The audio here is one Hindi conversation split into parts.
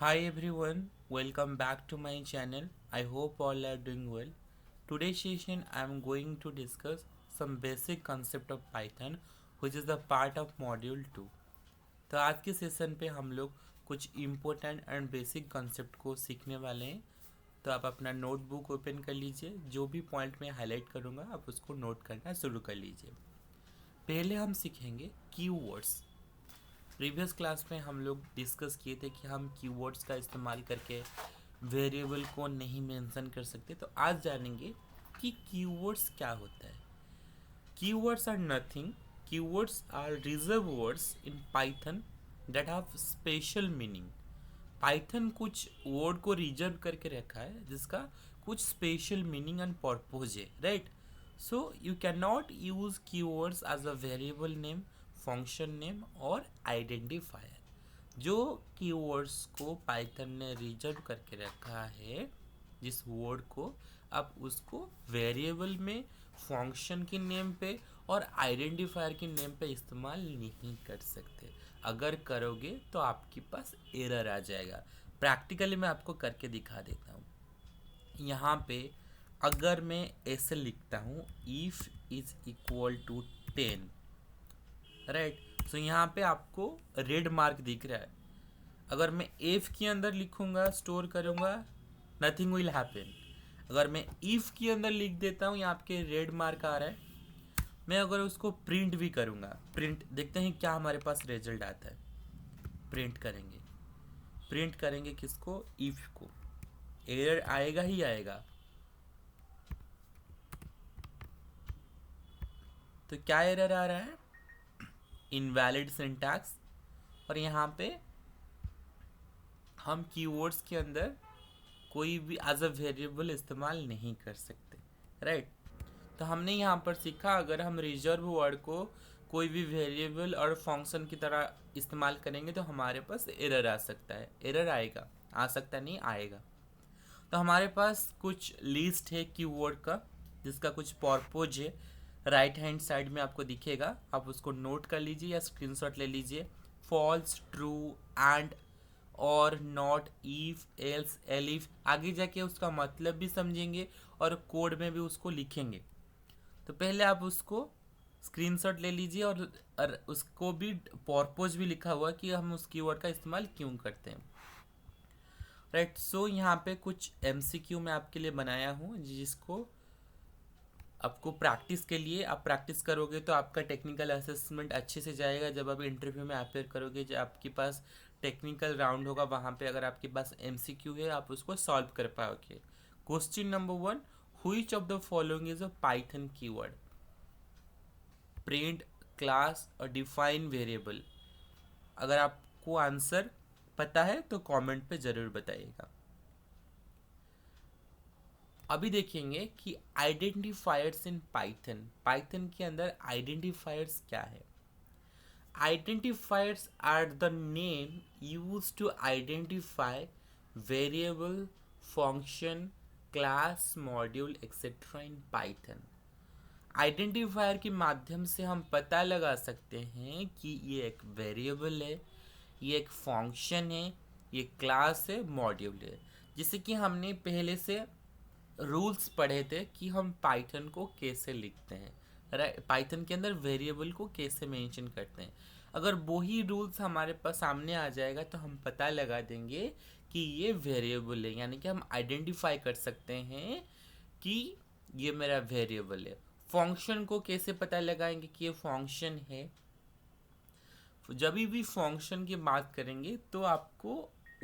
Hi everyone, welcome back to my channel. I hope all are doing well. Today's session I am going to discuss some basic concept of Python which is the part of module 2. तो आज के सेशन पे हम लोग कुछ इम्पोर्टेंट एंड बेसिक कंसेप्ट को सीखने वाले हैं। तो आप अपना नोटबुक ओपन कर लीजिए, जो भी पॉइंट मैं हाईलाइट करूँगा आप उसको नोट करना शुरू कर लीजिए। पहले हम सीखेंगे कीवर्ड्स। प्रीवियस क्लास में हम लोग डिस्कस किए थे कि हम कीवर्ड्स का इस्तेमाल करके वेरिएबल को नहीं मेंशन कर सकते। तो आज जानेंगे कि कीवर्ड्स क्या होता है। Keywords are nothing, keywords are reserve words in Python that have special meaning. Python कुछ वर्ड को रिजर्व करके रखा है जिसका कुछ स्पेशल मीनिंग एंड पर्पज है, right. So you can not use keywords as a variable name, function name और आइडेंटिफायर। जो कीवर्ड्स को पाइथन ने रिजर्व करके रखा है, जिस वर्ड को, आप उसको वेरिएबल में, फंक्शन की नेम पे और आइडेंटिफायर की नेम पे इस्तेमाल नहीं कर सकते। अगर करोगे तो आपके पास एरर आ जाएगा। प्रैक्टिकली मैं आपको करके दिखा देता हूँ। यहाँ पे अगर मैं ऐसे लिखता हूँ if is equal to 10, right. So यहाँ पे आपको रेड मार्क दिख रहा है। अगर मैं इफ के अंदर लिखूंगा, स्टोर करूंगा, नथिंग विल हैपन। अगर मैं इफ के अंदर लिख देता हूँ, यहाँ आपके रेड मार्क आ रहा है। मैं अगर उसको प्रिंट भी करूंगा, प्रिंट देखते हैं क्या हमारे पास रिजल्ट आता है। प्रिंट करेंगे, प्रिंट करेंगे किसको? इफ को। एरर आएगा ही आएगा। तो क्या एरर आ रहा है? Invalid syntax. और यहाँ पे हम कीवर्ड्स के अंदर कोई भी एज अ वेरिएबल इस्तेमाल नहीं कर सकते, राइट। तो हमने यहाँ पर सीखा अगर हम रिजर्व वर्ड को कोई भी वेरिएबल और फंक्शन की तरह इस्तेमाल करेंगे तो हमारे पास एरर आ सकता है। एरर आएगा, आ सकता नहीं, आएगा। तो हमारे पास कुछ लिस्ट है कीवर्ड का जिसका कुछ पर्पज है। राइट हैंड साइड में आपको दिखेगा, आप उसको नोट कर लीजिए या स्क्रीनशॉट ले लीजिए। फॉल्स, ट्रू, एंड, और, नॉट, इफ, एल्स, एलिफ। आगे जाके उसका मतलब भी समझेंगे और कोड में भी उसको लिखेंगे। तो पहले आप उसको स्क्रीनशॉट ले लीजिए और उसको भी पर्पज भी लिखा हुआ कि हम उस कीवर्ड का इस्तेमाल क्यों करते हैं, राइट। सो यहाँ पे कुछ एमसीक्यू मैं आपके लिए बनाया हूँ जिसको आपको प्रैक्टिस के लिए, आप प्रैक्टिस करोगे तो आपका टेक्निकल असेसमेंट अच्छे से जाएगा। जब आप इंटरव्यू में अपेयर करोगे, जब आपके पास टेक्निकल राउंड होगा, वहाँ पे अगर आपके पास एमसीक्यू है आप उसको सॉल्व कर पाओगे। Question number 1, which of the following is a Python keyword? Print, class और डिफाइन वेरिएबल। अगर आपको आंसर पता है तो कमेंट पे ज़रूर बताइएगा। अभी देखेंगे कि आइडेंटिफायर्स इन पाइथन। पाइथन के अंदर आइडेंटिफायर्स क्या है? Identifiers are the name use to identify variable, function, class, module etcetera in Python. Identifier के माध्यम से हम पता लगा सकते हैं कि ये एक वेरिएबल है, ये एक फंक्शन है, ये क्लास है, मॉड्यूल है। जैसे कि हमने पहले से रूल्स पढ़े थे कि हम पाइथन को कैसे लिखते हैं, राइट। पाइथन के अंदर वेरिएबल को कैसे मेंशन करते हैं। अगर वही रूल्स हमारे पास सामने आ जाएगा तो हम पता लगा देंगे कि ये वेरिएबल है, यानी कि हम आइडेंटिफाई कर सकते हैं कि ये मेरा वेरिएबल है। फंक्शन को कैसे पता लगाएंगे कि ये फंक्शन है? जब भी फंक्शन की बात करेंगे तो आपको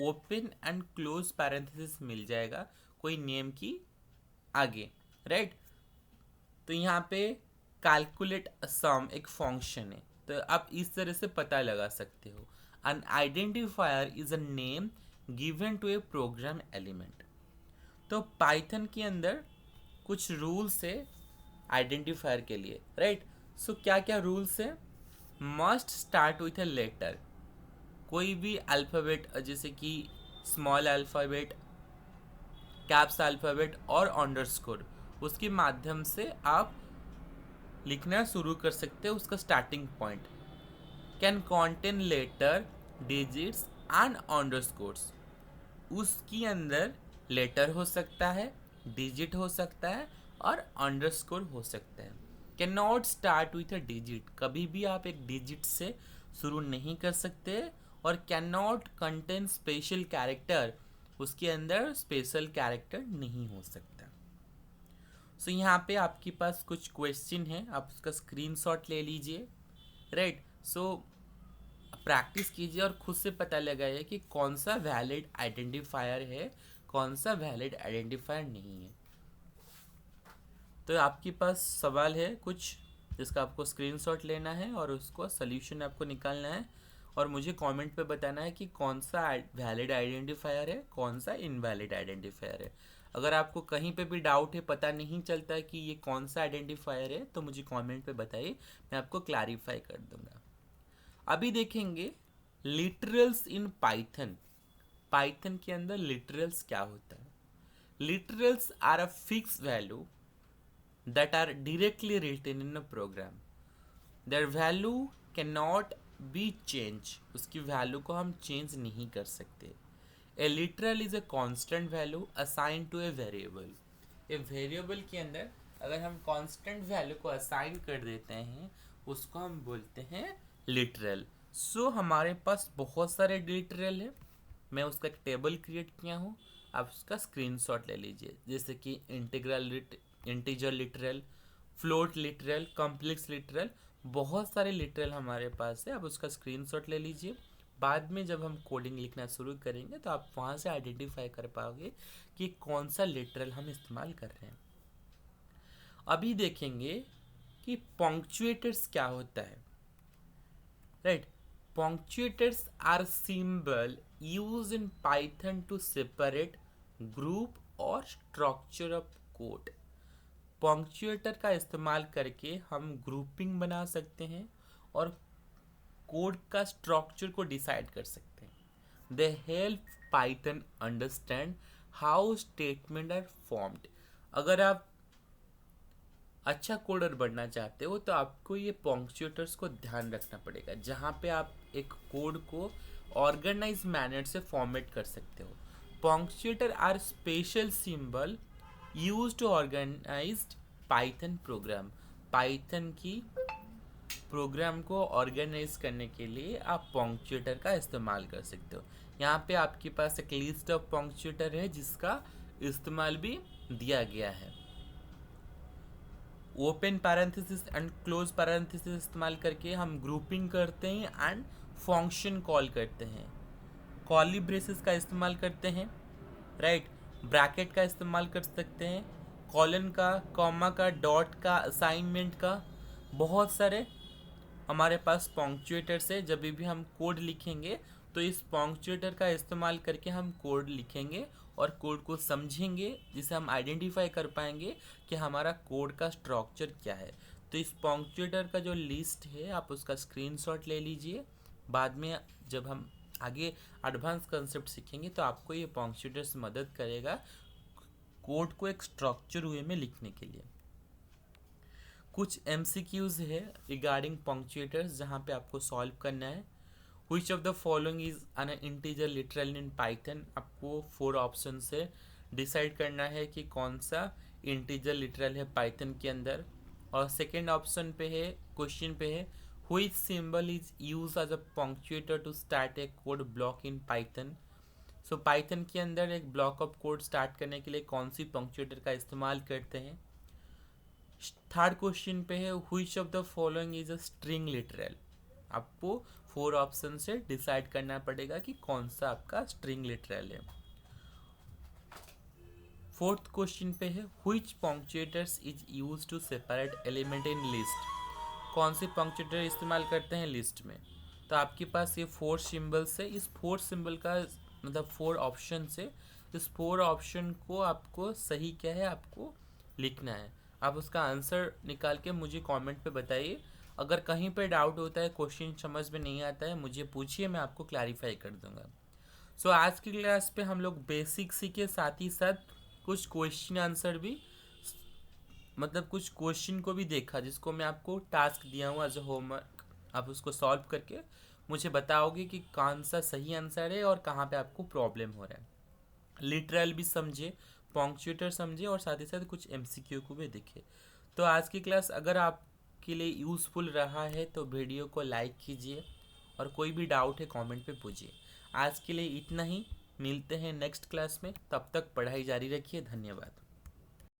ओपन एंड क्लोज पैरेंथेसिस मिल जाएगा कोई नेम की आगे, राइट। तो यहाँ पे कैलकुलेट सम एक फंक्शन है, तो आप इस तरह से पता लगा सकते हो। An identifier is a name given to a program element. तो पाइथन के अंदर कुछ रूल्स है आइडेंटिफायर के लिए, राइट। सो क्या क्या रूल्स है? Must start with a letter. कोई भी अल्फ़ाबेट जैसे कि स्मॉल अल्फ़ाबेट, कैप्स अल्फ़ाबेट और अंडरस्कोर, उसके माध्यम से आप लिखना शुरू कर सकते हो उसका starting point. Can contain letter, digits and underscores. उसकी अंदर लेटर हो सकता है, डिजिट हो सकता है और अंडरस्कोर हो सकता है। Can not start with a digit, कभी भी आप एक डिजिट से शुरू नहीं कर सकते। और can not contain special character, उसके अंदर स्पेशल कैरेक्टर नहीं हो सकता। सो यहाँ पे आपके पास कुछ क्वेश्चन है, आप उसका स्क्रीनशॉट ले लीजिए। राइट, सो प्रैक्टिस कीजिए और खुद से पता लगाइए कि कौन सा वैलिड आइडेंटिफायर है, कौन सा वैलिड आइडेंटिफायर नहीं है। तो आपके पास सवाल है कुछ जिसका आपको स्क्रीनशॉट लेना है और उसको सॉल्यूशन आपको निकालना है और मुझे कमेंट पे बताना है कि कौन सा वैलिड आइडेंटिफायर है, कौन सा इनवैलिड आइडेंटिफायर है। अगर आपको कहीं पे भी डाउट है, पता नहीं चलता है कि ये कौन सा आइडेंटिफायर है, तो मुझे कमेंट पे बताइए, मैं आपको क्लैरिफाई कर दूंगा। अभी देखेंगे लिटरल्स इन पाइथन। पाइथन के अंदर लिटरल्स क्या होता है। Literals are a fix value that are directly written in a program. Their value cannot be changed. उसकी वैल्यू को हम चेंज नहीं कर सकते। A literal is a constant value assigned to a variable. A variable के अंदर अगर हम कांस्टेंट वैल्यू को असाइन कर देते हैं, उसको हम बोलते हैं लिटरल। सो हमारे पास बहुत सारे लिटरल है, मैं उसका एक टेबल क्रिएट किया हूँ, आप उसका स्क्रीनशॉट ले लीजिए। जैसे कि integer literal, float literal, complex literal, बहुत सारे लिटरल हमारे पास है। आप उसका स्क्रीनशॉट ले लीजिए। बाद में जब हम कोडिंग लिखना शुरू करेंगे तो आप वहाँ से आइडेंटिफाई कर पाओगे कि कौन सा लिटरल हम इस्तेमाल कर रहे हैं। अभी देखेंगे कि पंक्चुएटर्स क्या होता है। Right, punctuators are symbol use in Python to separate group और स्ट्रक्चर ऑफ कोड। पंक्चुएटर का इस्तेमाल करके हम ग्रुपिंग बना सकते हैं और कोड का स्ट्रक्चर को डिसाइड कर सकते हैं। They help Python understand how statement are formed. अगर आप अच्छा कोडर बनना चाहते हो तो आपको ये पंक्चुएटर्स को ध्यान रखना पड़ेगा, जहाँ पे आप एक कोड को ऑर्गेनाइज मैनर से फॉर्मेट कर सकते हो। Punctuator are special symbol use to organise Python program. Python की प्रोग्राम को ऑर्गेनाइज करने के लिए आप पंक्चुएटर का इस्तेमाल कर सकते हो। यहाँ पे आपके पास एक लिस्ट ऑफ पंक्चुएटर है जिसका इस्तेमाल भी दिया गया है। Open parenthesis and close parenthesis इस्तेमाल करके हम ग्रुपिंग करते हैं एंड फंक्शन कॉल करते हैं। कॉली ब्रेसेस का इस्तेमाल करते हैं। राइट, ब्रैकेट का इस्तेमाल कर सकते हैं, कॉलन का, कॉमा का, डॉट का, असाइनमेंट का, बहुत सारे हमारे पास पंक्चुएटर्स है। जब भी हम कोड लिखेंगे तो इस पंक्चुएटर का इस्तेमाल करके हम कोड लिखेंगे और कोड को समझेंगे, जिसे हम आइडेंटिफाई कर पाएंगे कि हमारा कोड का स्ट्रक्चर क्या है। तो इस पंक्चुएटर का जो लिस्ट है आप उसका स्क्रीनशॉट ले लीजिए। बाद में जब हम आगे एडवांस कंसेप्ट सीखेंगे तो आपको ये पंक्चुएटर्स मदद करेगा कोड को एक स्ट्रक्चर वे में लिखने के लिए। कुछ MCQs है रिगार्डिंग पंक्चुएटर्स जहाँ पे आपको सॉल्व करना है। Which of the following is an integer literal in Python? आपको 4 ऑप्शन से डिसाइड करना है कि कौन सा इंटीजर लिटरल है पाइथन के अंदर। और सेकेंड ऑप्शन पे है, क्वेश्चन पे है which symbol is used as a punctuator to start a code block in Python? So Python के अंदर एक ब्लॉक ऑफ कोड स्टार्ट करने के लिए कौन सी पंक्चुएटर का इस्तेमाल करते हैं। थर्ड क्वेश्चन पे है which of the following is a string literal? आपको 4 ऑप्शन से डिसाइड करना पड़ेगा कि कौन सा आपका स्ट्रिंग लिटरल है। फोर्थ क्वेश्चन पे है which punctuators is used to separate element in list? कौन से पंक्चुएटर इस्तेमाल करते हैं लिस्ट में। तो आपके पास ये 4 सिंबल्स है। इस 4 सिंबल का मतलब 4 ऑप्शन से इस 4 ऑप्शन को आपको सही क्या है आपको लिखना है। आप उसका आंसर निकाल के मुझे कमेंट पे बताइए। अगर कहीं पे डाउट होता है, क्वेश्चन समझ में नहीं आता है, मुझे पूछिए, मैं आपको क्लैरिफाई कर दूंगा। सो आज की क्लास पे हम लोग बेसिक सीखे, साथ ही साथ कुछ क्वेश्चन आंसर भी, मतलब कुछ क्वेश्चन को भी देखा जिसको मैं आपको टास्क दिया हूँ एज अ होमवर्क। आप उसको सॉल्व करके मुझे बताओगे कि कौन सा सही आंसर है और कहाँ पे आपको प्रॉब्लम हो रहा है। लिटरल भी समझे, पंक्चुएटर समझे और साथ ही साथ कुछ एमसीक्यू को भी देखे। तो आज की क्लास अगर आपके लिए यूज़फुल रहा है तो वीडियो को लाइक कीजिए और कोई भी डाउट है कमेंट पे पूछिए। आज के लिए इतना ही, मिलते हैं नेक्स्ट क्लास में, तब तक पढ़ाई जारी रखिए। धन्यवाद।